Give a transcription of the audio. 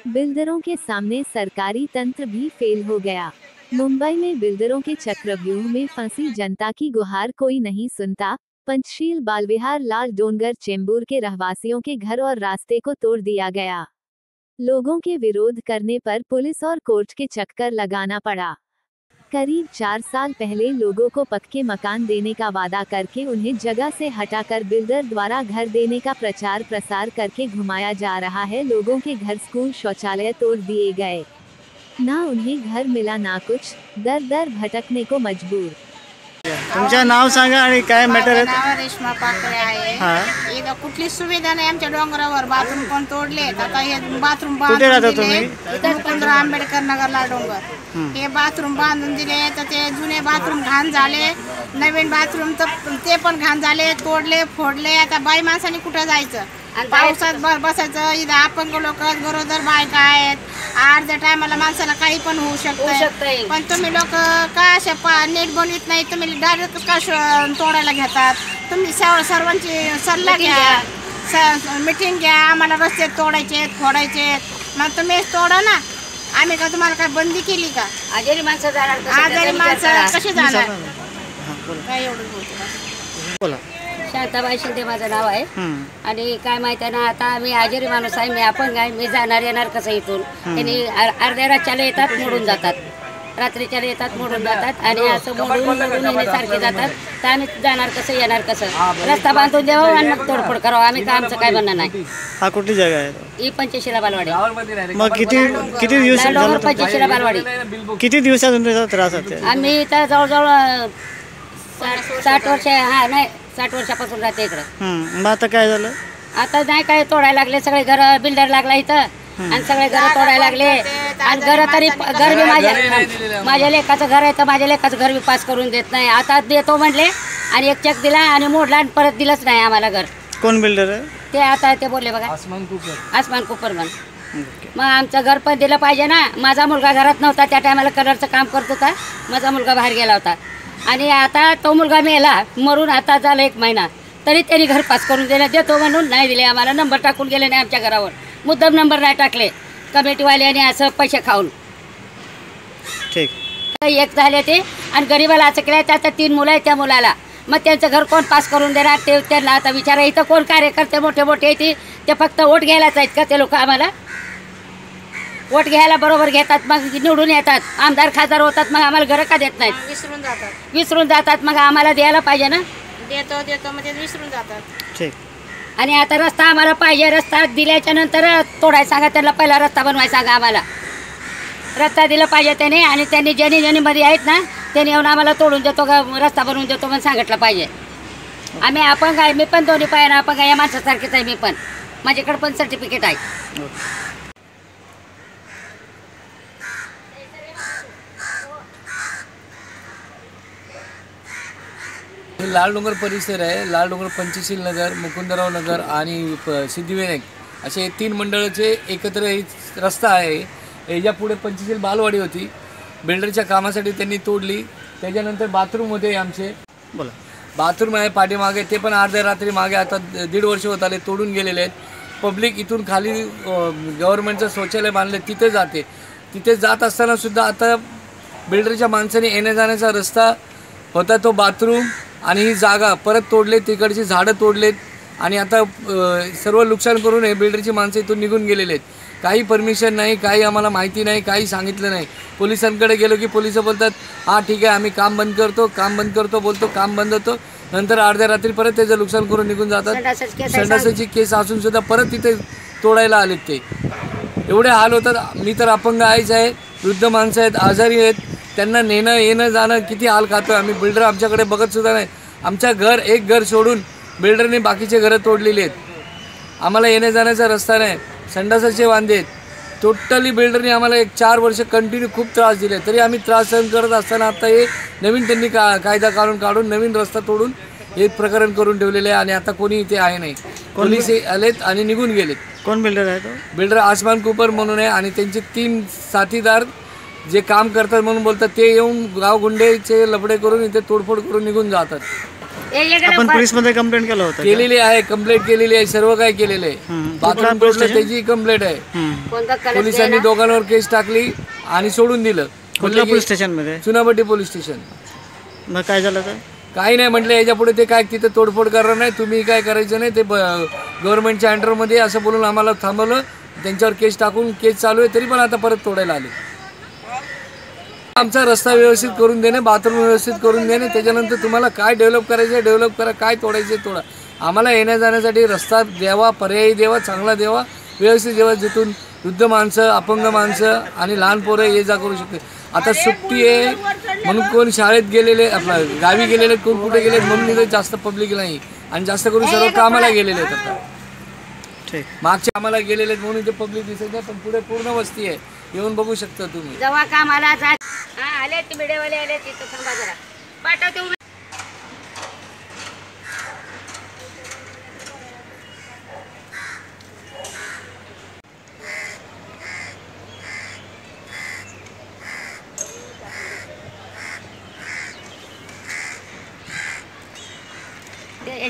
बिल्डरों के सामने सरकारी तंत्र भी फेल हो गया। मुंबई में बिल्डरों के चक्रव्यूह में फंसी जनता की गुहार कोई नहीं सुनता। पंचशील बालविहार लाल डोंगर चेंबूर के रहवासियों के घर और रास्ते को तोड़ दिया गया। लोगों के विरोध करने पर पुलिस और कोर्ट के चक्कर लगाना पड़ा। करीब 4 साल पहले लोगों को पक्के मकान देने का वादा करके उन्हें जगह से हटाकर बिल्डर द्वारा घर देने का प्रचार प्रसार करके घुमाया जा रहा है। लोगों के घर, स्कूल, शौचालय तोड़ दिए गए। ना उन्हें घर मिला ना कुछ, दर दर भटकने को मजबूर। तुमचं नाव सांगा आणि काय मॅटर आहे? नाव रेश्मा पाकळे आहे। इथं कुठली सुविधा नाही आमच्या डोंगरावर। बाथरूम पण तोडले। आता हे बाथरूम कुठे राहता तुम्ही? मुकुंदराव आंबेडकर नगरला डोंगर। हे बाथरूम बांधून दिले तर ते जुने बाथरूम घाण झाले, नवीन बाथरूम तर ते पण घाण झाले, तोडले फोडले। आता बाई माणसाने कुठं जायचं? पावसात बसायचं। इथं अपंग लोक, गरोदर बायका आहेत। अर्ध्या टायमाला माणसाला काही पण होऊ शकतंय, पण तुम्ही लोक का अशा नीट बनवित नाही? तुम्ही डायरेक्ट का तोडायला घेतात? तुम्ही सर्वांची सल्ला घ्या, मीटिंग घ्या। आम्हाला रस्ते तोडायचे फोडायचे, मग तुम्ही तोडा ना। आम्ही का तुम्हाला काय बंदी केली का? आजारी माणसं कशी जाणार? काय एवढं बोलतो? शांताबाई शिंदे माझं नाव आहे। आणि काय माहिती आहे ना, आता आम्ही आजारी माणूस आहे, मी अपंग आहे, मी जाणार येणार कसं इथून? त्यांनी अर्ध्या रातच्याला येतात मोडून जातात, रात्रीच्याला येतात मोडून जातात, आणि असं मोडून सारखे जातात। तर आम्ही जाणार कसं येणार कसं? रस्ता बांधून द्यावा आणि मग तोडफोड करावं। आम्ही का आमचं काय म्हणणं नाही। हा कुठली जागा आहे? ही पंचशिला बालवाडी। मग किती दिवस झाले? पंचशिला बालवाडी। किती दिवसातून त्याचा त्रास होते? आम्ही इथं जवळजवळ 60 वर्ष, हा नाही 60 वर्षापासून राहते इकडं। मग आता काय झालं? आता नाही काय तोडायला लागले सगळे घर। बिल्डर लागला इथं आणि सगळे घर तोडायला लागले। आणि घर तरी घर बी माझ्या लेकाचं घर आहे, तर माझ्या लेकाचं घर बी पास करून देत नाही। आता देतो म्हटले आणि एक चेक दिला आणि मोडला आणि परत दिलंच नाही आम्हाला घर। कोण बिल्डर आहे ते? आता ते बोलले बघा, आसमान कुपरमन। मग आमचं घर पण दिलं पाहिजे ना। माझा मुलगा घरात नव्हता त्या टायमाला, कलरचं काम करत होता। माझा मुलगा बाहेर गेला होता आणि आता तो मुलगा मेला, मरून आता झाला 1 महिना, तरी त्यांनी घर पास करून दिलं। देतो म्हणून नाही दिले आम्हाला। नंबर टाकून गेले नाही आमच्या घरावर, मुद्दाम नंबर नाही टाकले कमिटीवाल्याने, असं पैसे खाऊन। ठीक एक झाले ते, आणि गरीबाला असं केलं। त्याचं 3 मुलं आहेत, त्या मुलाला मग त्यांचं घर कोण पास करून देणार? ते त्यांना आता विचारा। इथं कोण कार्यकर्ते मोठे मोठे ते फक्त वोट घ्यायलाच आहेत का ते लोक? आम्हाला वोट घ्यायला बरोबर घेतात, मग निवडून येतात, आमदार खासदार होतात, मग आम्हाला घरं का देत नाहीत? विसरून जातात। मग आम्हाला द्यायला पाहिजे ना। देतो म्हणजे विसरून जातात। ठीक। आणि आता रस्ता आम्हाला पाहिजे। रस्ता दिल्याच्या नंतर तोडायला सांगा त्यांना, पहिला रस्ता बनवायला सांगा आम्हाला। रस्ता दिला पाहिजे त्याने, आणि त्यांनी ज्यांनी मध्ये आहेत ना त्यांनी येऊन आम्हाला तोडून देतो का रस्ता बनवून देतो म्हणून सांगितलं पाहिजे। आम्ही अपंग आहे, मी पण दोन्ही पायानं अपंग आहे, या माणसासारखीच आहे मी पण। माझ्याकडे पण सर्टिफिकेट आहे। लाल डोंगर परिसर आहे। लाल डोंगर, पंचशील नगर, मुकुंदराव नगर आणि सिद्धिविनायक असे 3 मंडळाचे एकत्र रस्ता आहे। याच्या पुढे पंचशील बालवाडी होती, बिल्डरच्या कामासाठी त्यांनी तोडली। त्याच्यानंतर बाथरूम होते आमचे, बोला। बाथरूम आहे पाठीमागे, ते पण अर्ध्या रात्री मागे आता 1.5 वर्ष होत आले तोडून गेलेले आहेत। पब्लिक इथून खाली गव्हर्नमेंटचं शौचालय बांधले तिथे जाते। तिथे जात असताना सुद्धा आता बिल्डरच्या माणसाने येण्या जाण्याचा रस्ता होता तो बाथरूम, आणि ही जागा परत तोडले, तिकडची झाडं तोडलेत, आणि आता सर्व नुकसान करून हे बिल्डरची माणसं इथून निघून गेलेले आहेत। काही परमिशन नाही, काही आम्हाला माहिती नाही, काही सांगितलं नाही। पोलिसांकडे गेलो की पोलिस बोलतात हां ठीक आहे आम्ही काम बंद करतो बोलतो, काम बंद होतं, नंतर अर्ध्या रात्री परत त्याचं नुकसान करून निघून जातात। संडासाची केस असून सुद्धा परत तिथे तोडायला आलेत ते। एवढे हाल होतात। मी तर अपंग आहेच आहे, वृद्ध माणसं आहेत, आजारी आहेत, त्यांना नेणं येणं जाणं किती हाल खातो आम्ही। बिल्डर आमच्याकडे बघत सुद्धा नाही। आमच्या एक घर सोडून बिल्डरने बाकीचे घरं तोडलेली आहेत। आम्हाला येण्या जाण्याचा रस्ता नाही, संडासाचे वांदे आहेत। टोटली बिल्डरने आम्हाला 4 वर्ष कंटिन्यू खूप त्रास दिले, तरी आम्ही त्रास सहन करत असताना आता हे नवीन त्यांनी कायदा काढून नवीन रस्ता तोडून हे प्रकरण करून ठेवलेले आहे। आणि आता कोणी इथे आहे नाही, पोलीस आलेत आणि निघून गेलेत। कोण बिल्डर आहे तो? बिल्डर आसमान कुपर म्हणून आहे, आणि त्यांचे 3 साथीदार जे काम करतात म्हणून बोलतात ते येऊन गाव गुंडेचे लफडे करून इथे तोडफोड करून निघून जातात। आपण पोलीस मध्ये कंप्लेंट केलं होतं का? केलेली आहे, कंप्लेंट केलेली आहे, सर्व काय केलेलं आहे. बाथरूम पोलीस तोडलं स्टेशन? त्याची कंप्लेंट आहे. कोणता कलर पोलिसांनी दोघांवर केस टाकली आणि सोडून दिलं. कुठल्या पोलीस स्टेशन मध्ये? Chunabhatti police station. मग काय झालं तर? काही नाही म्हटलं, याच्या पुढे ते काय तिथे तोडफोड करणार नाही, तुम्ही काय करायचं नाही, ते गव्हर्नमेंटच्या अंडरमध्ये असं बोलून आम्हाला थांबवलं. त्यांच्यावर केस टाकून केस चालू आहे, तरी पण आता परत तोडायला आले. आमचा रस्ता व्यवस्थित करून देणे, बाथरूम व्यवस्थित करून देणे, त्याच्यानंतर तुम्हाला काय डेव्हलप करायचं आहे डेव्हलप करा, काय तोडायचं आहे तोडा. आम्हाला येण्या जाण्यासाठी रस्ता द्यावा, पर्यायी द्यावा, चांगला द्यावा, व्यवस्थित द्यावा, जिथून वृद्ध माणसं, अपंग माणसं आणि लहान पोरं ये जा करू शकते. आता सुट्टी आहे म्हणून कोण शाळेत गेलेले, आपला गावी गेलेले, कोण कुठे गेले म्हणून इथे जास्त पब्लिक नाही आणि जास्त करून सर्व कामाला गेलेले आहेत. आता ठीक. मागच्या आम्हाला गेलेले आहेत म्हणून इथे पब्लिक दिसत नाही, पण पुढे पूर्ण वस्ती आहे, येऊन बघू शकता तुम्ही. जेव्हा कामाला जा आले ते मीडियावाले आले तिथं थांबा जरा पाठवते. ते